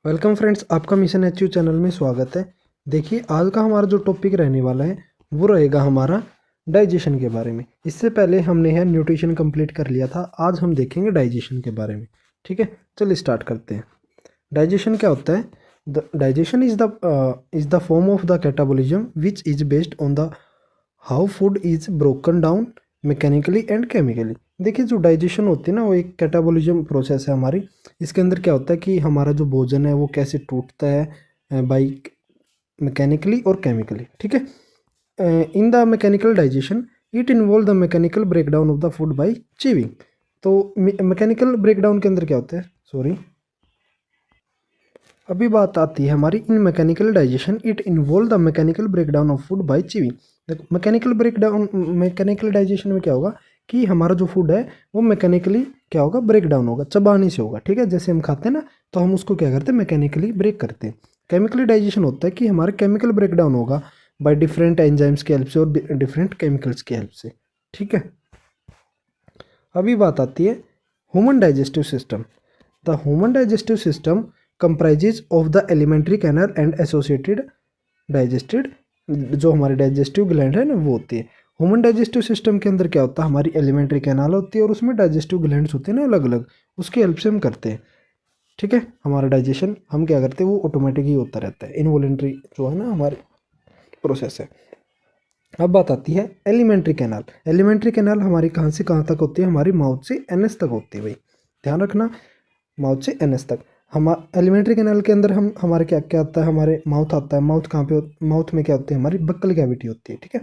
Welcome friends, आपका mission HU channel में स्वागत है। देखिए, आज का हमारा जो टॉपिक रहने वाला है वो रहेगा हमारा डाइजेशन के बारे में। इससे पहले हमने है न्यूट्रिशन कंप्लीट कर लिया था। आज हम देखेंगे डाइजेशन के बारे में। ठीक है, चलिए स्टार्ट करते हैं। डाइजेशन क्या होता है? The digestion is the form of the catabolism which is based on the how food is broken down mechanically and chemically. देखिए, जो डाइजेशन होती है ना, वो एक कैटाबॉलिज्म प्रोसेस है हमारी। इसके अंदर क्या होता है कि हमारा जो भोजन है वो कैसे टूटता है बाई मैकेनिकली और केमिकली। ठीक है, in the mechanical digestion it involve the mechanical break down of the food by chewing. तो मैकेनिकल ब्रेक डाउन के अंदर क्या होता है, सॉरी, अभी बात आती है हमारी इन mechanical digestion it involve the mechanical breakdown of food by chewing. देखो, मैकेनिकल डाइजेशन में क्या होगा कि हमारा जो फूड है वो मैकेनिकली क्या होगा, ब्रेक डाउन होगा, चबाने से होगा। ठीक है, जैसे हम खाते हैं ना, तो हम उसको क्या करते हैं, मैकेनिकली ब्रेक करते हैं। केमिकली डाइजेशन होता है कि हमारा केमिकल ब्रेक डाउन होगा बाय डिफरेंट एंजाइम्स की हेल्प से और डिफरेंट केमिकल्स की हेल्प से। ठीक है, अभी बात आती है human digestive system. The human digestive system comprises of the alimentary canal and associated digested. जो हमारी डाइजेस्टिव ग्लैंड है ना, वो होती है। ह्यूमन डाइजेस्टिव सिस्टम के अंदर क्या होता है, हमारी एलिमेंट्री कैनाल होती है और उसमें डाइजेस्टिव ग्लैंड्स होते हैं ना, अलग अलग, उसकी हेल्प से हम करते हैं। ठीक है, हमारा डाइजेशन हम क्या करते हैं, वो ऑटोमेटिक ही होता रहता है, इनवॉलेंट्री जो है ना हमारी प्रोसेस है। अब बात आती है एलिमेंट्री कैनाल। एलिमेंट्री कैनाल हमारी कहाँ से कहाँ तक होती है, हमारी माउथ से एनएस तक होती है भाई, ध्यान रखना, माउथ से एनएस तक। हम एलिमेंट्री कैनाल के अंदर हम हमारे क्या क्या आता है, हमारे माउथ आता है। माउथ कहाँ पे, माउथ में क्या होती है, हमारी बक्कल कैविटी होती है। ठीक है,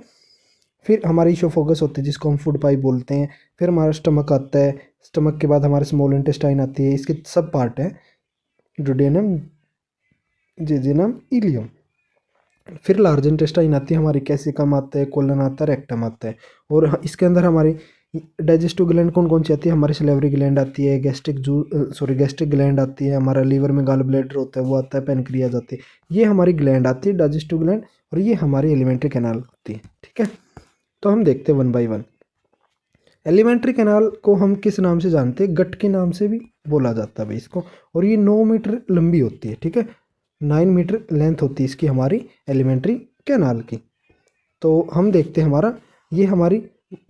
फिर हमारी ईसोफेगस होती है जिसको हम फूड पाइप बोलते हैं। फिर हमारा स्टमक आता है, स्टमक के बाद हमारे स्मॉल इंटेस्टाइन आती है, इसके सब पार्ट है, डुडेनम, जेजुनम, इलियम। फिर लार्ज इंटेस्टाइन आती है हमारी, कैसिकम आता है, कोलन आता है, रेक्टम आता है। और इसके अंदर हमारी डाइजेस्टिव ग्लैंड कौन कौन सी आती है, हमारी सलेवरी ग्लैंड आती है, गैस्ट्रिक ग्लैंड आती है, हमारा लीवर में गॉल ब्लैडर होता है वो आता है, पेनक्रियाज आती है। ये हमारी ग्लैंड आती है, डाइजेस्टिव ग्लैंड, और ये हमारी एलिमेंट्री कैनाल होती है। ठीक है, तो हम देखते हैं one by one. Alimentary canal को हम किस नाम से जानते हैं, गट के नाम से भी बोला जाता है भाई इसको। और ये 9 मीटर लंबी होती है। ठीक है, 9 मीटर लेंथ होती है इसकी, हमारी एलिमेंट्री कैनाल की। तो हम देखते हैं हमारा, ये हमारी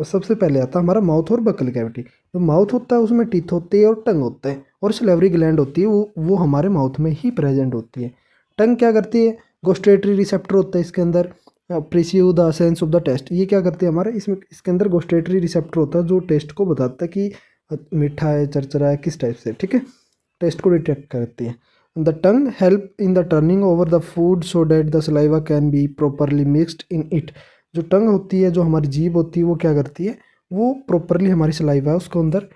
सबसे पहले आता है हमारा माउथ और बकल कैविटी। जो माउथ होता है उसमें टीथ होती है और टंग होता है, और सलेवरी ग्लैंड होती है, वो हमारे माउथ में ही प्रेजेंट होती है। टंग क्या करती है, गोस्टेटरी रिसेप्टर होता है इसके अंदर, perceive the sense of the taste. ये क्या करती है हमारे, इसमें इसके अंदर गोस्टेटरी रिसेप्टर होता है जो टेस्ट को बताता है कि मीठा है, चरचरा है, किस टाइप से। ठीक है, टेस्ट को डिटेक्ट करती है। The tongue help in the turning over the food so that the saliva can be properly mixed in it. जो टंग होती है, जो हमारी जीभ होती है, वो क्या करती है, वो प्रॉपरली हमारी सलाइवा है उसको अंदर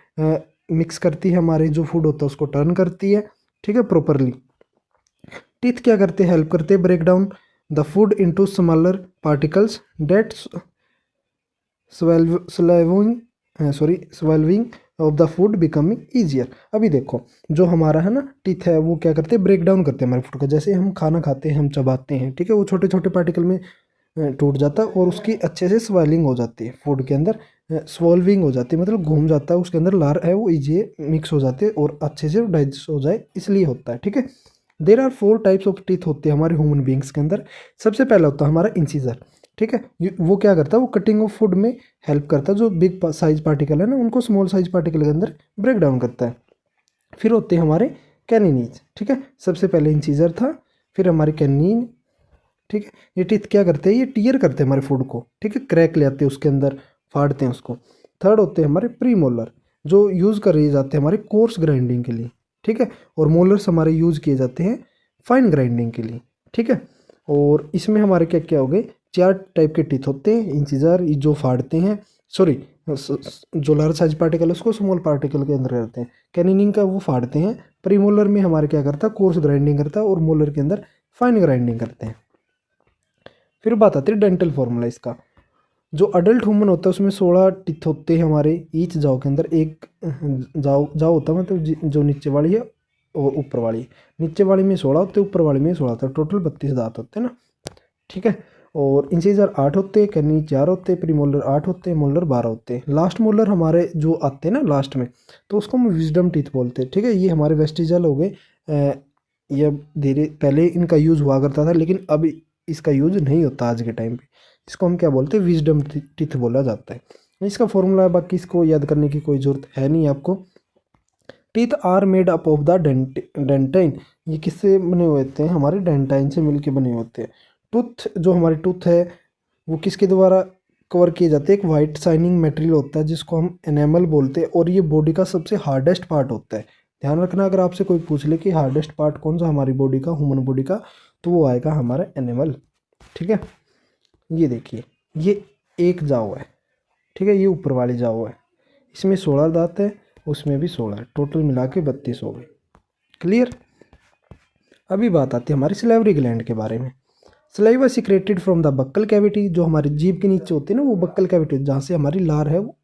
मिक्स करती है, हमारे जो फूड होता है उसको टर्न करती है। ठीक है, प्रॉपरली। टीथ क्या करते हैं, हेल्प करते हैं break down the food into smaller particles that swallowing of the food becoming easier. अभी देखो, जो हमारा है ना टीथ है, वो क्या करते हैं, ब्रेक डाउन करते हैं हमारे फूड का। जैसे हम खाना खाते हैं, हम चबाते हैं, ठीक है, वो छोटे छोटे पार्टिकल में टूट जाता है और उसकी अच्छे से स्वेलिंग हो जाती है फूड के अंदर, स्वेल्विंग हो जाती है, मतलब घूम जाता है उसके अंदर, लार है वो ईजी मिक्स हो जाते हैं और अच्छे से डाइजेस्ट हो जाए, इसलिए होता है। ठीक है, there are 4 types of teeth होते हैं हमारे ह्यूमन बींग्स के अंदर। सबसे पहला होता है हमारा इंसीजर। ठीक है, वो क्या करता है, वो कटिंग ऑफ फूड में हेल्प करता है। जो बिग साइज पार्टिकल है ना, उनको स्मॉल साइज पार्टिकल के अंदर ब्रेक डाउन करता है। फिर होते हैं हमारे कैनिनीज। ठीक है, सबसे पहले इंसीजर था, फिर हमारे कैनिन। ठीक है, ये टीथ क्या करते हैं, ये टीयर करते हैं हमारे फूड को। ठीक है, क्रैक ले आते हैं उसके अंदर, फाड़ते हैं उसको। थर्ड होते हैं हमारे प्री मोलर, जो यूज़ करे जाते हैं हमारे कोर्स ग्राइंडिंग के लिए। ठीक है, और मोलर्स हमारे यूज़ किए जाते हैं फाइन ग्राइंडिंग के लिए। ठीक है, और इसमें हमारे क्या क्या हो गए, 4 टाइप के टीथ होते हैं। इंसीजर जो फाड़ते हैं, सॉरी, जो लार्ज साइज पार्टिकल है उसको स्मॉल पार्टिकल के अंदर करते हैं। कैनिनिंग का वो फाड़ते हैं। प्रीमोलर में हमारे क्या करता है, कोर्स ग्राइंडिंग करता है, और मोलर के अंदर फाइन ग्राइंडिंग करते हैं। फिर बात आती है डेंटल फॉर्मूला इसका। जो अडल्ट ह्यूमन होता है उसमें 16 टीथ होते हैं हमारे ईच जाओ के अंदर। एक जाओ जाओ होता है, मतलब जो नीचे वाली है और ऊपर वाली। नीचे वाली में 16 होते हैं, ऊपर वाली में 16 होता है, टोटल 32 दांत होते हैं ना। ठीक है, और इंसीजर 8 होते हैं, कैनी 4 होते हैं, प्रीमोलर 8 होते हैं, मोलर 12 होते हैं। लास्ट मोलर हमारे जो आते हैं ना लास्ट में, तो उसको हम विजडम टीथ बोलते हैं। ठीक है, ये हमारे वेस्टिजल हो गए ये धीरे पहले इनका यूज़ हुआ करता था, लेकिन अब इसका यूज़ नहीं होता आज के टाइम पे। इसको हम क्या बोलते हैं, विजडम टीथ बोला जाता है। इसका फॉर्मूला, बाकी इसको याद करने की कोई ज़रूरत है नहीं आपको। Teeth are made up of the dentine. ये किससे बने हुए होते हैं, हमारे डेंटाइन से मिलके बने होते हैं। टूथ, जो हमारी टूथ है वो किसके द्वारा कवर किए जाते हैं, एक वाइट शाइनिंग मटेरियल होता है जिसको हम एनेमल बोलते हैं, और ये बॉडी का सबसे हार्डेस्ट पार्ट होता है। ध्यान रखना, अगर आपसे कोई पूछ ले कि हार्डेस्ट पार्ट कौन सा हमारी बॉडी का, ह्यूमन बॉडी का, तो वो आएगा हमारा एनिमल। ठीक है, ये देखिए, ये एक जाओ है, ठीक है, ये ऊपर वाली जाओ है, इसमें 16 दांत है, उसमें भी 16 है, टोटल मिला के 32 हो गए। क्लियर। अभी बात आती है हमारी सलेवरी ग्लैंड के बारे में। Saliva secreted from the buccal cavity, जो हमारी जीभ के नीचे होती है ना, वो बक्कल कैविटी जहाँ से हमारी लार है वो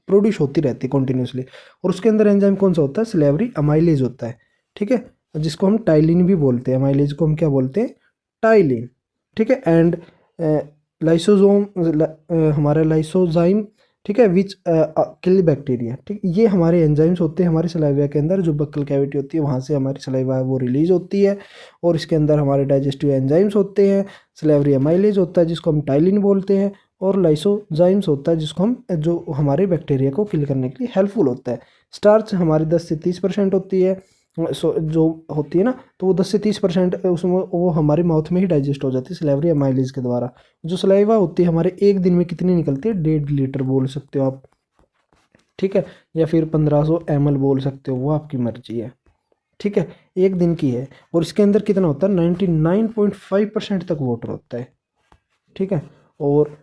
प्रोड्यूस होती रहती है कंटिन्यूसली, और उसके अंदर एंजाइम कौन सा होता है, सलेवरी अमाइलेज होता है। ठीक है, जिसको हम टाइलिन भी बोलते हैं, अमाइलेज को हम क्या बोलते हैं, टाइलिन। ठीक है, एंड लाइसोजोम, हमारा लाइसोजाइम, ठीक है, विच किल बैक्टीरिया। ठीक, ये हमारे एंजाइम्स होते हैं हमारे सलाइवा के अंदर, जो बक्कल कैविटी होती है वहाँ से हमारी सलाइवा है वो रिलीज होती है, और इसके अंदर हमारे डाइजेस्टिव एंजाइम्स होते हैं, सलेवरी अमाइलेज होता है जिसको हम टाइलिन बोलते हैं, और लाइसोजाइम्स होता है जिसको हम, जो हमारे बैक्टीरिया को किल करने के लिए हेल्पफुल होता है। स्टार्च हमारी 10 से 30% होती है, जो होती है ना, तो वो 10 से 30% उसमें वो हमारे माउथ में ही डाइजेस्ट हो जाती है सलेवरी अमाइलेज के द्वारा। जो सलाइवा होती है हमारे एक दिन में कितनी निकलती है, 1.5 लीटर बोल सकते हो आप। ठीक है, या फिर 1500 ml बोल सकते हो, वो आपकी मर्जी है। ठीक है, एक दिन की है, और इसके अंदर कितना होता है, 99.5% तक वाटर होता है। ठीक है, और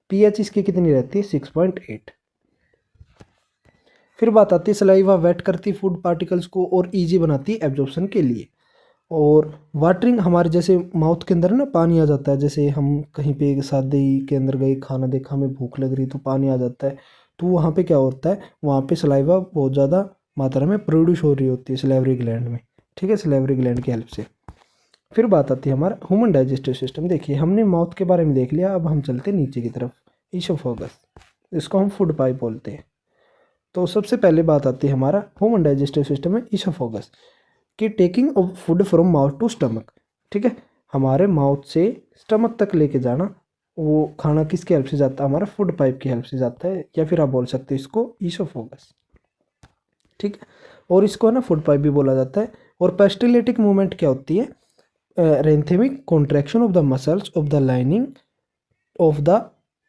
pH इसकी कितनी रहती है, 6.8। फिर बात आती है सलाइवा वेट करती फूड पार्टिकल्स को और इजी बनाती है एब्जॉर्प्शन के लिए। और वाटरिंग, हमारे जैसे माउथ के अंदर ना पानी आ जाता है, जैसे हम कहीं पे शादी के अंदर गए, खाना देखा, हमें भूख लग रही तो पानी आ जाता है, तो वहाँ पे क्या होता है, वहाँ पे सलाइवा बहुत ज़्यादा मात्रा में प्रोड्यूस हो रही होती है सलेवरी ग्लैंड में। ठीक है, सलेवरी ग्लैंड की हेल्प से। फिर बात आती है हमारा ह्यूमन डाइजेस्टिव सिस्टम। देखिए, हमने माउथ के बारे में देख लिया, अब हम चलते नीचे की तरफ, ईसोफेगस, इसको हम फूड पाइप बोलते हैं। तो सबसे पहले बात आती है हमारा ह्यूमन डाइजेस्टिव सिस्टम में ईसोफेगस कि taking off food from mouth to stomach. ठीक है, हमारे माउथ से स्टमक तक लेके जाना, वो खाना किसकी हेल्प से जाता है, हमारा फूड पाइप की हेल्प से जाता है, या फिर आप बोल सकते हो इसको ईसोफेगस। ठीक है, और इसको ना फूड पाइप भी बोला जाता है। और पेस्टिलेटिक मूवमेंट क्या होती है, rhythmic contraction of the muscles of the lining of the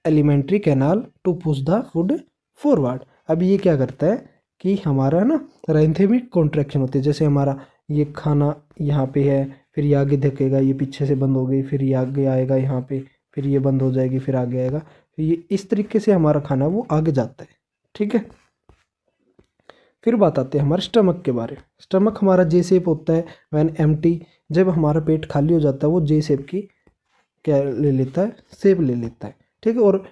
alimentary canal to push the food forward. अब ये क्या करता है कि हमारा ना रेंथेमिक कॉन्ट्रैक्शन होती है, जैसे हमारा ये खाना यहाँ पे है, फिर ये आगे धकेगा, ये पीछे से बंद हो गई, फिर ये आगे आएगा यहाँ पे, फिर ये बंद हो जाएगी, फिर आगे आएगा, फिर ये इस तरीके से हमारा खाना वो आगे जाता है। ठीक है, फिर बात आती है हमारे स्टमक के बारे में। स्टमक हमारा जे शेप होता है व्हेन एम्प्टी, जब हमारा पेट खाली हो जाता है वो जे शेप की क्या ले लेता है, शेप ले लेता है। ठीक है, और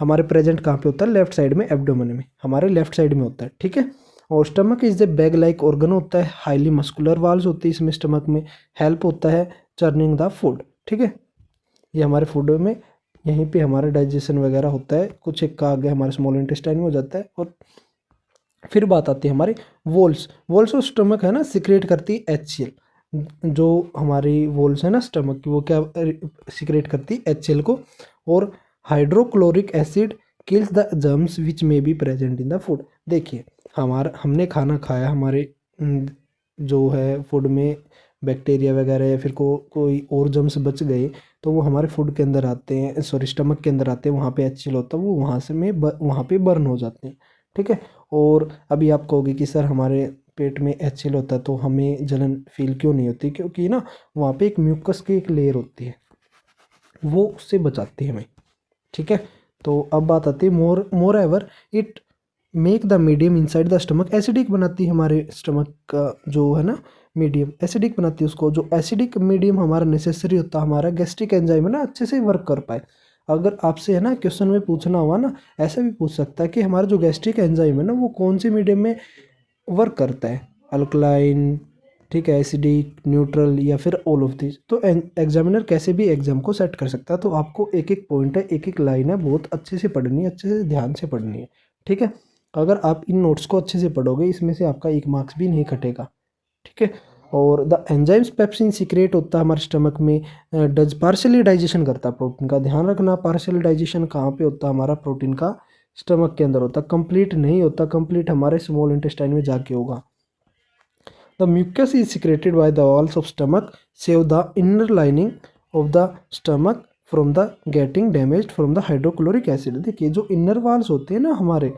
हमारे प्रेजेंट कहाँ पे होता है, लेफ्ट साइड में, एब्डोमेन में, हमारे लेफ्ट साइड में होता है। ठीक है, और stomach is the bag like organ होता है, हाईली मस्कुलर वाल्स होती है इसमें, स्टमक में हेल्प होता है चर्निंग द फूड। ठीक है, ये हमारे फूड में यहीं पे हमारा डाइजेशन वगैरह होता है, कुछ एक का आगे हमारे स्मॉल इंटेस्टाइन में हो जाता है। और फिर बात आती है हमारी वोल्स। वोल्स और स्टमक है ना, सिक्रेट करती है HCl। जो हमारी वोल्स है ना स्टमक की, वो क्या सिक्रेट करती है, HCl को। और hydrochloric acid kills the germs which may be present in the food. देखिए, हमने खाना खाया, हमारे जो है फूड में बैक्टीरिया वगैरह या फिर कोई और जर्म्स बच गए, तो वो हमारे फूड के अंदर आते हैं, सॉरी स्टमक के अंदर आते हैं, वहाँ पे HCl होता है, वो वहाँ पे बर्न हो जाते हैं। ठीक है, और अभी आप कहोगे कि सर हमारे पेट में HCl होता है तो हमें जलन फील क्यों नहीं होती, क्योंकि ना वहाँ पे एक म्यूकस की एक लेयर होती है, वो उससे बचाती है हमें। ठीक है, तो अब बात आती है moreover it make the medium inside the stomach acidic बनाती है, हमारे स्टमक का जो है ना मीडियम एसिडिक बनाती है उसको। जो एसिडिक मीडियम हमारा नेसेसरी होता है, हमारा गैस्ट्रिक एंजाइम है ना अच्छे से वर्क कर पाए। अगर आपसे है ना क्वेश्चन में पूछना हुआ ना, ऐसा भी पूछ सकता है कि हमारा जो गैस्ट्रिक एंजाइम है ना वो कौन से मीडियम में वर्क करता है, अल्कलाइन, ठीक है, एसिडिक, न्यूट्रल, या फिर ऑल ऑफ दिस। तो एग्जामिनर कैसे भी एग्जाम को सेट कर सकता है। तो आपको एक एक पॉइंट है, एक एक लाइन है, बहुत अच्छे से पढ़नी है, अच्छे से ध्यान से पढ़नी है। ठीक है, अगर आप इन नोट्स को अच्छे से पढ़ोगे, इसमें से आपका 1 मार्क्स भी नहीं कटेगा। ठीक है, और द एंजाइम्स पेप्सिन सीक्रेट होता है हमारे स्टमक में, डज पार्शियली डाइजेशन करता है प्रोटीन का। ध्यान रखना पार्शियल डाइजेशन कहाँ पे होता है, हमारा प्रोटीन का स्टमक के अंदर होता है, कंप्लीट नहीं होता, कंप्लीट हमारे स्मॉल इंटेस्टाइन में जाके होगा। The mucus is secreted by the walls of stomach save the inner lining of the stomach from the getting damaged from the hydrochloric acid. देखिए जो इनर वॉल्स होते हैं ना हमारे,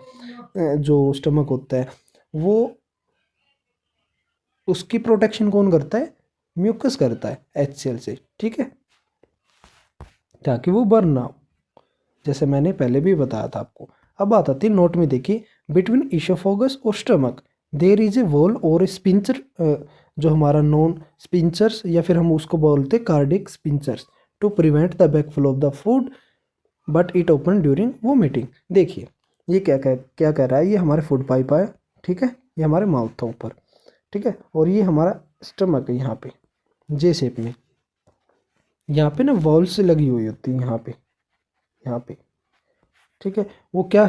जो स्टमक होता है वो, उसकी प्रोटेक्शन कौन करता है, म्यूकस करता है HCl से, ठीक है, ताकि वो बर्न ना हो, जैसे मैंने पहले भी बताया था आपको। अब बात आती है नोट में, देखिए बिटवीन ईशोफोगस और stomach there is a wall और स्पिंचर, जो हमारा नॉन स्पिंचर्स या फिर हम उसको बोलते हैं cardiac sphincters, to prevent the backflow of the food but it open during vomiting. देखिए ये क्या कह रहा है, ये हमारे फूड पाइप है, ठीक है, ये हमारे माउथ था ऊपर, ठीक है, और ये हमारा स्टमक है यहाँ पे जे शेप में, यहाँ पे ना वॉल से लगी हुई होती है यहाँ पे, ठीक है। वो क्या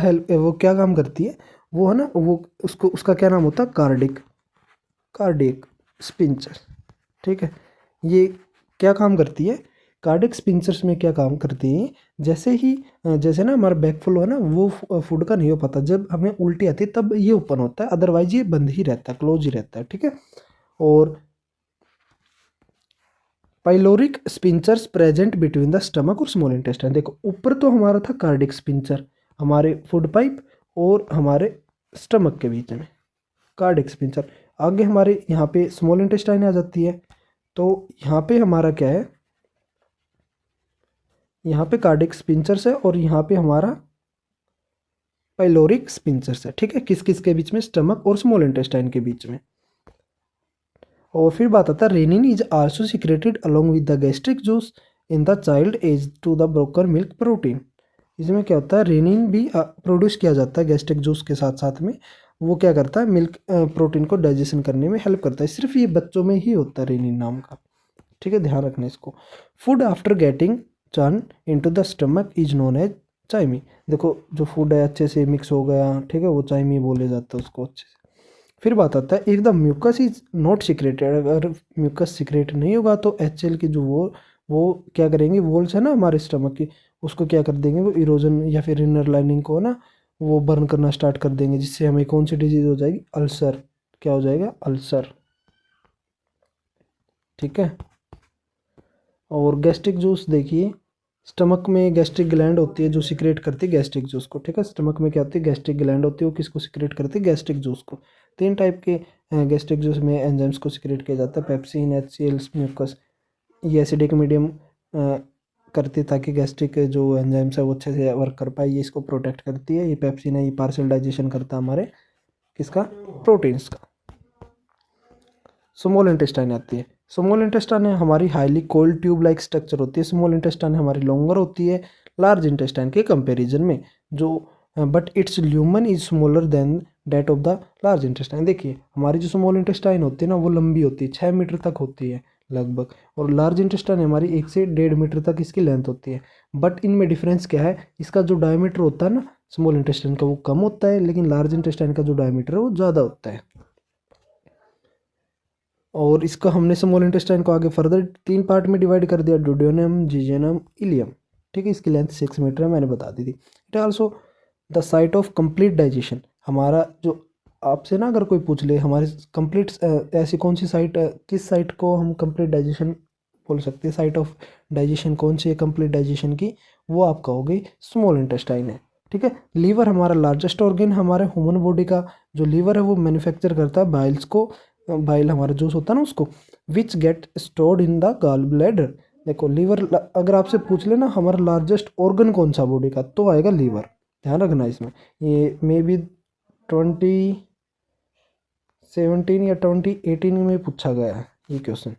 काम करती है, वो है ना, वो उसका क्या नाम होता है, कार्डिक स्पिंचर, ठीक है। ये क्या काम करती है, कार्डिक स्पिंचर्स में क्या काम करती है, जैसे ना हमारा बैक फ्लो है ना, वो फूड का नहीं हो पाता, जब हमें उल्टी आती है तब ये ओपन होता है, अदरवाइज ये बंद ही रहता है, क्लोज ही रहता है, ठीक है। और pyloric स्पिंचर्स present between the stomach और स्मॉल इंटेस्टाइन। देखो ऊपर तो हमारा था कार्डिक स्पिंचर, हमारे फूड पाइप और हमारे स्टमक के बीच में कार्डिक स्पिंचर, आगे हमारे यहाँ पे स्मॉल इंटेस्टाइन आ जाती है, तो यहाँ पे हमारा क्या है, यहाँ पे कार्डिक स्पिंचर्स है और यहाँ पे हमारा पाइलोरिक स्पिंचर्स है, ठीक है, किस किस के बीच में, स्टमक और स्मॉल इंटेस्टाइन के बीच में। और फिर बात आता है renin is also secreted along with the gastric juice in the child age to the broker milk protein. इसमें क्या होता है, रेनिन भी प्रोड्यूस किया जाता है गैस्ट्रिक जूस के साथ साथ में, वो क्या करता है, मिल्क प्रोटीन को डाइजेशन करने में हेल्प करता है, सिर्फ ये बच्चों में ही होता है रेनिन नाम का, ठीक है, ध्यान रखना इसको। Food after getting churn into the stomach is known as chyme. देखो जो फूड है अच्छे से मिक्स हो गया, ठीक है, वो चाइमी बोले जाता है उसको अच्छे से। फिर बात आता है, if the mucus is not secreted, अगर म्यूकस सिक्रेट नहीं होगा तो HCl की जो वो क्या करेंगे, वॉल्स है ना हमारे स्टमक की, उसको क्या कर देंगे, वो इरोजन या फिर इनर लाइनिंग को ना वो बर्न करना स्टार्ट कर देंगे, जिससे हमें कौन सी डिजीज हो जाएगी, अल्सर, क्या हो जाएगा, अल्सर, ठीक है। और गैस्ट्रिक जूस देखिए, स्टमक में गैस्ट्रिक ग्लैंड होती है जो सिक्रेट करती है गैस्ट्रिक जूस को, ठीक है, स्टमक में क्या होती है, गैस्ट्रिक ग्लैंड होती है, वो किसको सिक्रेट करती है, गैस्ट्रिक जूस को। 3 टाइप के गैस्ट्रिक जूस में एंजाइम्स को सिक्रेट किया जाता है, पेप्सिन, HCl, म्यूकस। ये एसिडिक मीडियम करती है ताकि गैस्ट्रिक जो एंजाइम्स है वो अच्छे से वर्क कर पाए, ये इसको प्रोटेक्ट करती है। ये पेप्सिन है, ये पार्शियल डाइजेशन करता है हमारे किसका, प्रोटीन्स का। स्मॉल इंटेस्टाइन आती है, स्मॉल इंटेस्टाइन है हमारी highly cold tube like structure होती है, स्मॉल इंटेस्टाइन हमारी लॉन्गर होती है लार्ज इंटेस्टाइन के कंपैरिजन में, जो but its lumen is smaller than that of the large intestine. देखिए हमारी जो स्मॉल इंटेस्टाइन होती है ना वो लंबी होती है, 6 मीटर तक होती है लगभग, और लार्ज इंटेस्टाइन हमारी 1 से 1.5 मीटर तक इसकी लेंथ होती है। बट इनमें डिफरेंस क्या है, इसका जो डायमीटर होता है ना स्मॉल इंटेस्टाइन का वो कम होता है, लेकिन लार्ज इंटेस्टाइन का जो डायमीटर है वो ज़्यादा होता है। और इसका हमने स्मॉल इंटेस्टाइन को आगे फर्दर 3 पार्ट में डिवाइड कर दिया, डुडेनम, जिजेनम, इलियम, ठीक है, इसकी लेंथ 6 मीटर है, मैंने बता दी थी। It also the site of complete digestion. हमारा जो आपसे ना अगर कोई पूछ ले हमारी कंप्लीट ऐसी कौन सी साइट, किस साइट को हम कंप्लीट डाइजेशन बोल सकते हैं, साइट ऑफ डाइजेशन कौन सी है कंप्लीट डाइजेशन की, वो आप कहोगे स्मॉल इंटेस्टाइन है, ठीक है। लीवर हमारा लार्जेस्ट ऑर्गन हमारे ह्यूमन बॉडी का, जो लीवर है वो मैन्युफैक्चर करता है बाइल्स को, बाइल हमारा जूस होता है ना उसको, which get stored in the gall bladder. देखो लीवर अगर आपसे पूछ लेना हमारा लार्जेस्ट ऑर्गन कौन सा बॉडी का, तो आएगा लीवर, ध्यान रखना इसमें। ये मे बी 2017 या 2018 में पूछा गया है ये क्वेश्चन,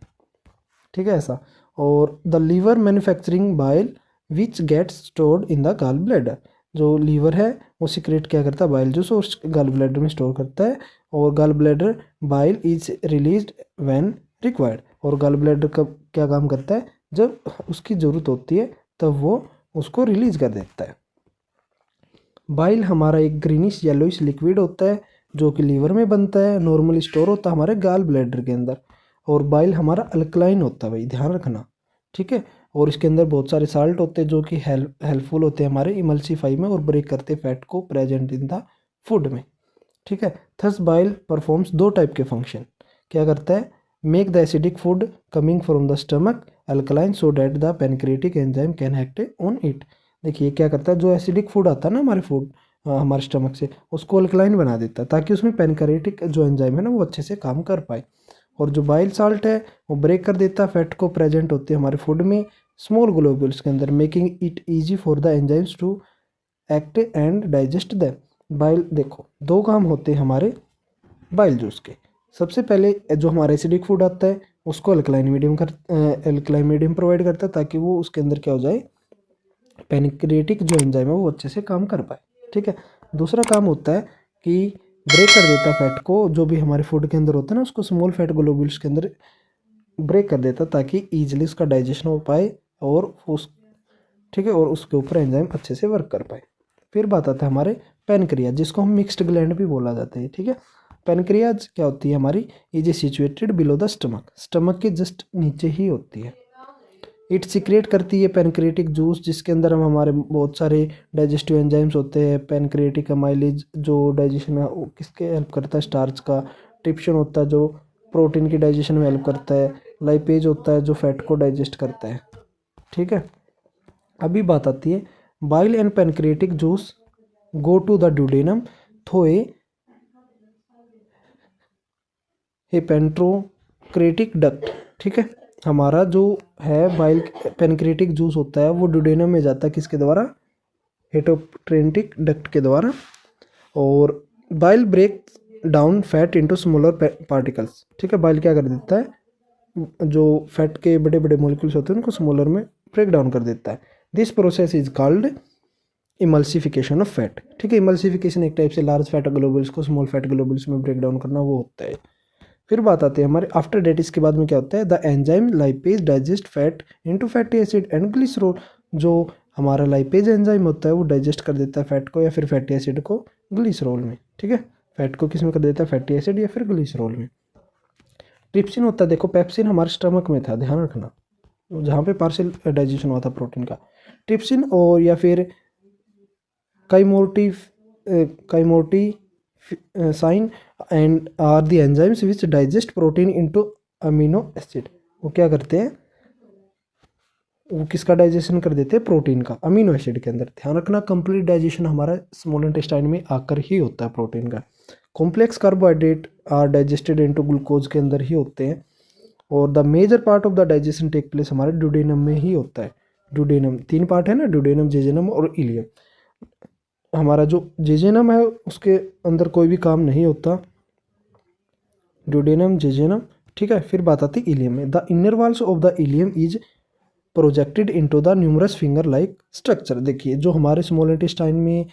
ठीक है ऐसा। और the liver manufacturing bile which gets stored in the gall bladder. जो लीवर है वो सिक्रेट क्या करता है, बाइल जूस, और गॉल ब्लैडर में स्टोर करता है, और gall bladder bile is released when required. और गॉल ब्लैडर कब क्या काम करता है, जब उसकी ज़रूरत होती है तब वो उसको रिलीज कर देता है। बाइल हमारा एक ग्रीनिश येलोइश लिक्विड होता है जो कि लीवर में बनता है, नॉर्मली स्टोर होता है हमारे गॉल ब्लैडर के अंदर। और बाइल हमारा अल्कलाइन होता है भाई, ध्यान रखना, ठीक है। और इसके अंदर बहुत सारे साल्ट होते हैं जो कि हेल्पफुल होते हैं हमारे इमल्सीफाई में और ब्रेक करते हैं फैट को प्रेजेंट इन द फूड में, ठीक है। थस बाइल परफॉर्म्स दो टाइप के फंक्शन, क्या करता है, make the acidic food coming from the stomach alkaline so that the pancreatic enzyme can act on it. देखिए क्या करता है, जो एसिडिक फूड आता है ना हमारे फूड हमारे स्टमक से, उसको अल्कलाइन बना देता है ताकि उसमें पेनक्रिएटिक जो एंजाइम है ना वो अच्छे से काम कर पाए। और जो बाइल साल्ट है वो ब्रेक कर देता है फैट को प्रेजेंट होती है हमारे फूड में स्मॉल ग्लोब्यूल्स के अंदर, making it easy for the enzymes to act and digest them. Bile देखो दो काम होते हैं हमारे बाइल जूस के। सबसे पहले जो हमारा एसिडिक फूड आता है उसको अल्कलाइन मीडियम प्रोवाइड करता है ताकि वो उसके अंदर क्या हो जाए, पेनक्रिएटिक जो एंजाइम है वो अच्छे से काम कर पाए, ठीक है। दूसरा काम होता है कि ब्रेक कर देता है फैट को, जो भी हमारे फूड के अंदर होता है ना उसको स्मॉल फैट ग्लोब्यूल्स के अंदर ब्रेक कर देता ताकि ईजिली उसका डाइजेशन हो पाए और उस, ठीक है, और उसके ऊपर एंजाइम अच्छे से वर्क कर पाए। फिर बात आता है हमारे पेनक्रिया, जिसको हम मिक्स्ड ग्लैंड भी बोला जाता है, ठीक है। पेनक्रियाज क्या होती है हमारी, is situated below the stomach, stomach के जस्ट नीचे ही होती है। इट सीक्रेट करती है पेनक्रिएटिक जूस जिसके अंदर हम हमारे बहुत सारे डाइजेस्टिव एंजाइम्स होते हैं। पेनक्रिएटिक अमाइलेज जो डाइजेशन में किसके हेल्प करता है, स्टार्च का। ट्रिप्सिन होता है जो प्रोटीन की डाइजेशन में हेल्प करता है। लाइपेज होता है जो फैट को डाइजेस्ट करता है, ठीक है। अभी बात आती है bile and pancreatic juice go to the duodenum through a pancreatic duct, ठीक है। हमारा जो है बाइल पेनक्रिएटिक जूस होता है वो ड्यूडेनम में जाता है किसके द्वारा, हेटोट्रेंटिक डक्ट के द्वारा। और bile break down fat into smaller particles, ठीक है। बाइल क्या कर देता है, जो फैट के बड़े बड़े मॉलिक्यूल्स होते हैं उनको स्मॉलर में ब्रेक डाउन कर देता है। This process is called emulsification of fat, ठीक है। इमल्सिफिकेशन एक टाइप से लार्ज फैट ग्लोबुल्स को स्मॉल फैट ग्लोबुल्स में ब्रेक डाउन करना वो होता है। फिर बात आती है हमारे आफ्टर डेट, इसके बाद में क्या होता है, the enzyme lipase digest fat into fatty acid and glycerol. जो हमारा लाइपेज एंजाइम होता है वो डाइजेस्ट कर देता है फैट को या फिर फैटी एसिड को ग्लिसरॉल में, ठीक है। फैट को किस में कर देता है, फैटी एसिड या फिर ग्लिसरॉल में। ट्रिप्सिन होता है, देखो पेप्सिन हमारे स्टमक में था, ध्यान रखना, जहाँ पे पार्शियल डाइजेशन हुआ था प्रोटीन का। ट्रिप्सिन और या फिर chymotrypsin and are the enzymes which digest protein into amino acid. वो क्या करते हैं, वो किसका डाइजेशन कर देते हैं, प्रोटीन का अमीनो एसिड के अंदर। ध्यान रखना कंप्लीट डाइजेशन हमारा स्मॉल इंटेस्टाइन में आकर ही होता है प्रोटीन का। Complex carbohydrate are digested into glucose के अंदर ही होते हैं। और the major part of the digestion take place हमारे ड्यूडेनम में ही होता है। ड्यूडेनम तीन पार्ट है ना, ड्यूडेनम, जेजेनम और इलियम। हमारा जो जेजेनम है उसके अंदर कोई भी काम नहीं होता, ड्यूडेनम, जेजेनम, ठीक है। फिर बात आती है इलियम में। The inner walls of the ileum is projected into the numerous finger like structure. देखिए जो हमारे स्मॉल इंटेस्टाइन में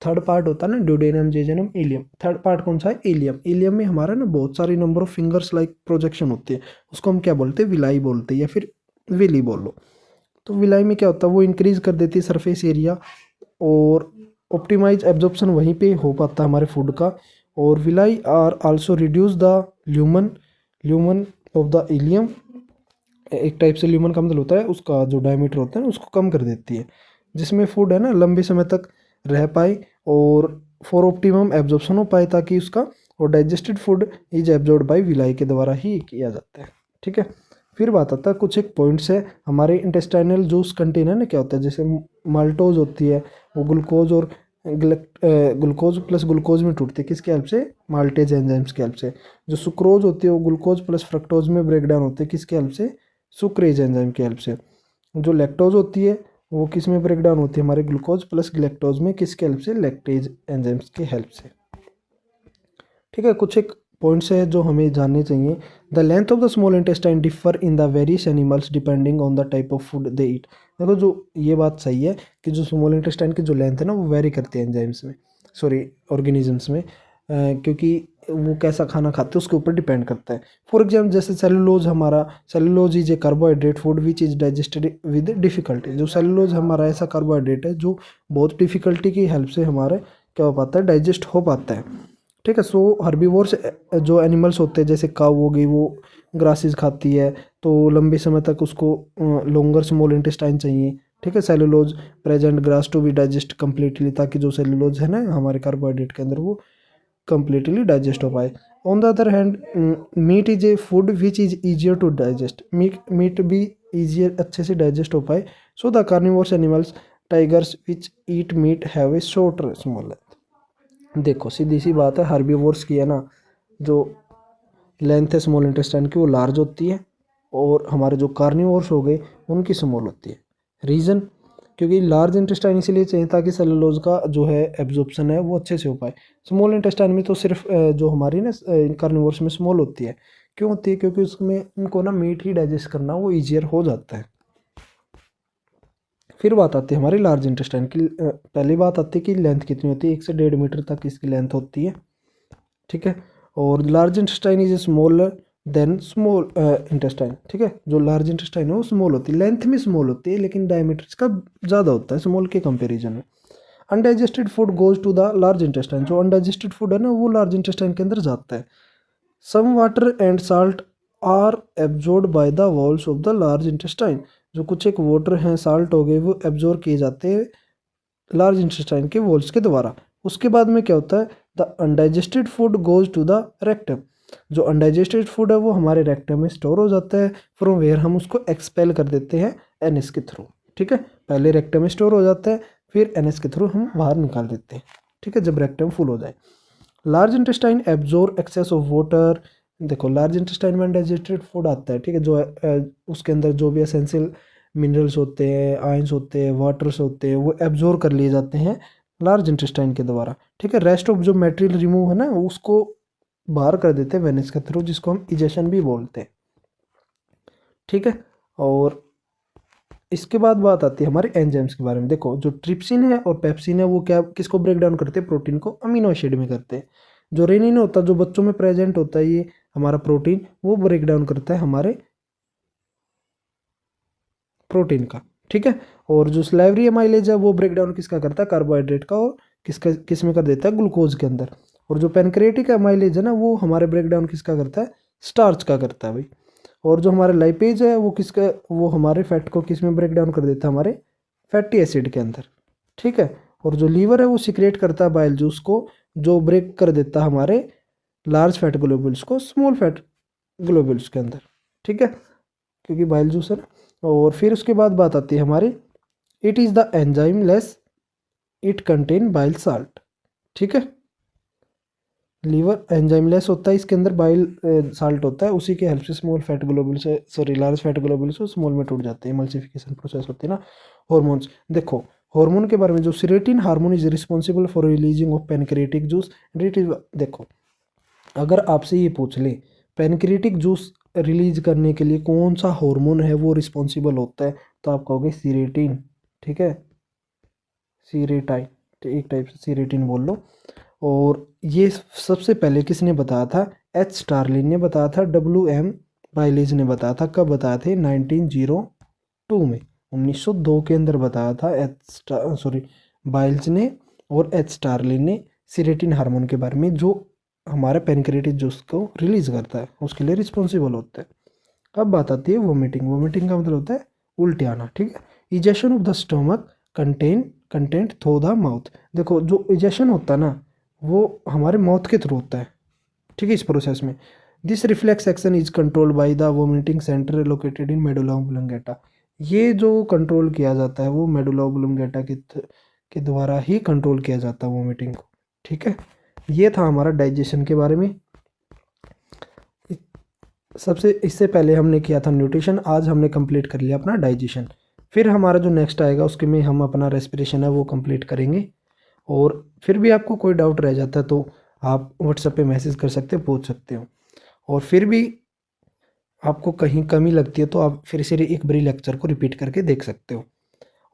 थर्ड पार्ट होता है ना, duodenum, jejunum, ileum, third part कौन सा है, इलियम। इलियम में हमारा ना बहुत सारी number of fingers like projection होती है, उसको हम क्या बोलते हैं, विलाई बोलते हैं या फिर विली बोल लो। तो विलाई में क्या होता है, वो इंक्रीज कर देती है सरफेस एरिया और ऑप्टिमाइज एब्जॉर्प्शन वहीं पे हो पाता है हमारे फूड का। और villi are also reduce the lumen of the ileum. एक टाइप से ल्यूमन का मतलब होता है उसका जो डायमीटर होता है उसको कम कर देती है, जिसमें फूड है ना लंबे समय तक रह पाए और फॉर ऑप्टिमम एब्जॉर्प्शन हो पाए, ताकि उसका और digested food is absorb by villi के द्वारा ही किया जाता है, ठीक है। फिर बात आता है कुछ एक पॉइंट्स है हमारे इंटेस्टाइनल जूस कंटेनर में क्या होता है, जैसे माल्टोज होती है वो ग्लूकोज और ग्लूकोज प्लस ग्लूकोज में टूटती है, किसके हेल्प से, माल्टेज एंजाइम्स के हेल्प से। जो सुक्रोज होती है वो ग्लूकोज प्लस फ्रक्टोज में ब्रेक डाउन होती है, किसके हेल्प से, सुक्रेज एंजाइम की हेल्प से। जो लैक्टोज होती है वो किस में ब्रेक डाउन होती है, हमारे ग्लूकोज प्लस ग्लैक्टोज में, किसके हेल्प से, लैक्टेज एंजाइम्स की हेल्प से, ठीक है। कुछ एक पॉइंट्स है जो हमें जानने चाहिए। The length of the small intestine differ in the various animals depending on the type of food they eat. देखो जो ये बात सही है कि जो स्मॉल इंटेस्टाइन की जो लेंथ है ना वो वेरी करती है एंजाइम्स में, सॉरी ऑर्गेनिजम्स में, क्योंकि वो कैसा खाना खाते हैं उसके ऊपर डिपेंड करता है। फॉर एग्जाम्पल जैसे सेलुलोज, हमारा cellulose is a carbohydrate food which is digested with difficulty. जो सेलुलोज हमारा ऐसा कार्बोहाइड्रेट है जो बहुत डिफिकल्टी की हेल्प से हमारे क्या हो पाता है, डाइजेस्ट हो पाता है, ठीक है। सो हर्बीवोर्स जो एनिमल्स होते हैं जैसे काऊ हो गई, वो ग्रासेस खाती है तो लंबे समय तक उसको लॉन्गर स्मॉल इंटेस्टाइन चाहिए, ठीक है। Cellulose present grass to be digest completely, ताकि जो सेलुलोज है ना हमारे कार्बोहाइड्रेट के अंदर वो कम्प्लीटली डाइजेस्ट हो पाए। On the other hand meat is a food which is easier to digest, meat भी ईजियर अच्छे से डाइजेस्ट हो पाए। So the carnivorous animals tigers which eat meat have a shorter small length. देखो सीधी सी बात है, हर्बीवोर्स की है ना जो लेंथ है स्मॉल इंटेस्टाइन की वो लार्ज होती है, और हमारे जो कार्निवोर्स हो गए उनकी स्मॉल होती है। रीज़न, क्योंकि लार्ज इंटेस्टाइन इसीलिए चाहिए ताकि सेलुलोज का जो है एब्जॉर्प्शन है वो अच्छे से हो पाए। स्मॉल इंटेस्टाइन में तो सिर्फ जो हमारी ना कार्निवोर्स में स्मॉल होती है। क्यों होती है? क्योंकि उसमें उनको ना मीट ही डाइजेस्ट करना वो ईजियर हो जाता है। फिर बात आती है हमारी लार्ज इंटेस्टाइन की। पहली बात आती है कि लेंथ कितनी होती है, 1 से 1.5 मीटर तक इसकी लेंथ होती है, ठीक है। और large intestine is smaller then small intestine, ठीक है। जो लार्ज इंटेस्टाइन है वो स्मॉल होती है, लेंथ में स्मॉल होती है, लेकिन डायमीटर इसका ज़्यादा होता है स्मॉल के कंपेरिजन में। Undigested food goes to the large intestine, जो अनडाइजेस्टेड फूड है ना वो लार्ज इंटेस्टाइन के अंदर जाता है। Some water and salt are absorb by the walls of the large intestine, जो कुछ एक वाटर हैं साल्ट हो गए वो एब्जॉर्ब किए जाते हैं लार्ज इंटेस्टाइन के वॉल्स के द्वारा। उसके बाद में क्या होता है, the undigested food goes to the rectum, जो अनडाइजेस्टेड फूड है वो हमारे रेक्टम में स्टोर हो जाता है, फ्रॉम वेयर हम उसको एक्सपेल कर देते हैं एनएस के थ्रू, ठीक है। पहले रेक्टम में स्टोर हो जाता है, फिर एनएस के थ्रू हम बाहर निकाल देते हैं, ठीक है, जब रेक्टम फुल हो जाए। Large intestine absorb excess of water, देखो लार्ज इंटेस्टाइन में अनडाइजेस्टेड फूड आता है, ठीक है, जो उसके अंदर जो भी एसेंशियल मिनरल्स होते हैं, आयंस होते हैं, वाटर्स होते हैं, वो एब्जॉर्ब कर लिए जाते हैं लार्ज इंटेस्टाइन के द्वारा, ठीक है। रेस्ट ऑफ जो मटेरियल रिमूव है ना उसको बाहर कर देते हैं वेनिस के थ्रू, जिसको हम इजेशन भी बोलते हैं, ठीक है। और इसके बाद बात आती है हमारे एंजाइम्स के बारे में। देखो जो ट्रिप्सिन है और पेप्सिन है वो क्या किसको ब्रेक डाउन करते हैं, प्रोटीन को अमीनो एसिड में करते हैं। जो रेनिन होता है जो बच्चों में प्रेजेंट होता है ये हमारा प्रोटीन, वो ब्रेक डाउन करता है हमारे प्रोटीन का, ठीक है। और जो स्लेवरी एमाइलेज है वो ब्रेक डाउन किसका करता है, कार्बोहाइड्रेट का, और किस में कर देता है, ग्लूकोज के अंदर। और जो पेनक्रिएटिक एमाइलेज है ना वो हमारे ब्रेक डाउन किसका करता है, स्टार्च का करता है भाई। और जो हमारा लाइपेज है वो किसका, वो हमारे फैट को किस में ब्रेक डाउन कर देता है, हमारे फैटी एसिड के अंदर, ठीक है। और जो लीवर है वो सिक्रेट करता है बाइल जूस को, जो ब्रेक कर देता है हमारे लार्ज फैट ग्लोबुल्स को स्मॉल फैट ग्लोबुल्स के अंदर, ठीक है, क्योंकि बाइल जूस है ना। और फिर उसके बाद बात आती है हमारी, it is the enzyme less it contain bile salt, ठीक है। लीवर एंजाइमलेस होता है, इसके अंदर बाइल साल्ट होता है, उसी के हेल्प से स्मॉल फैट ग्लोबुल से लार्ज फैट ग्लोबुल से स्मॉल में टूट जाते हैं, एमल्सिफिकेशन प्रोसेस होती है ना। हॉर्मोन्स, देखो हार्मोन के बारे में, जो secretin hormone is responsible for releasing of pancreatic juice, देखो अगर आपसे ये पूछ ले पेनक्रिएटिक जूस रिलीज करने के लिए कौन सा हार्मोन है वो रिस्पॉन्सिबल होता है, तो आप कहोगे सीरेटिन, ठीक है, सीरेटाइन, एक टाइप से सीरेटिन बोल लो। और ये सबसे पहले किसने बताया था, एच स्टार्लिन ने बताया था, WM बाइलेज ने बताया था, कब बताया थे, 1902 में, 1902 के अंदर बताया था बाइल्स ने और एच स्टार्लिन ने सीरेटिन हार्मोन के बारे में, जो हमारे पेनक्रिएटिक जूस को रिलीज करता है, उसके लिए रिस्पॉन्सिबल होता है। अब बात आती है वोमिटिंग, वोमिटिंग का मतलब होता है उल्टे आना, ठीक है। Egestion of the stomach content through the mouth, देखो जो इजेशन होता है ना वो हमारे माउथ के थ्रू होता है, ठीक है, इस प्रोसेस में। This reflex action is controlled by the vomiting centre located in medulla oblongata, ये जो कंट्रोल किया जाता है वो मेडुला ओब्लोंगेटा के द्वारा ही कंट्रोल किया जाता है वोमिटिंग को, ठीक है। ये था हमारा डाइजेशन के बारे में। सबसे इससे पहले हमने किया था न्यूट्रिशन, आज हमने कंप्लीट कर लिया अपना डाइजेशन। फिर हमारा जो नेक्स्ट आएगा उसके में हम अपना रेस्पिरेशन है वो कंप्लीट करेंगे। और फिर भी आपको कोई डाउट रह जाता है तो आप व्हाट्सएप पे मैसेज कर सकते हो, पूछ सकते हो। और फिर भी आपको कहीं कमी लगती है तो आप फिर से एक बारी लेक्चर को रिपीट करके देख सकते हो।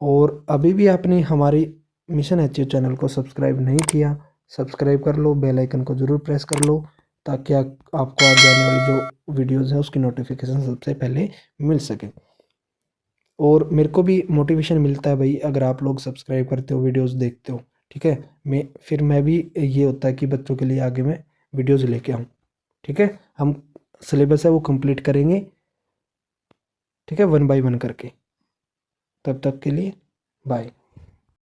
और अभी भी आपने हमारी मिशन अचीव चैनल को सब्सक्राइब नहीं किया, सब्सक्राइब कर लो, बेल आइकन को ज़रूर प्रेस कर लो, ताकि आपको आगे आने वाली जो वीडियोज़ हैं उसकी नोटिफिकेशन सबसे पहले मिल सके। और मेरे को भी मोटिवेशन मिलता है भाई अगर आप लोग सब्सक्राइब करते हो, वीडियोज़ देखते हो, ठीक है। मैं भी ये होता है कि बच्चों के लिए आगे मैं वीडियोज़ लेके आऊँ, ठीक है। हम सिलेबस है वो कंप्लीट करेंगे, ठीक है, 1 बाय 1 करके। तब तक के लिए बाय।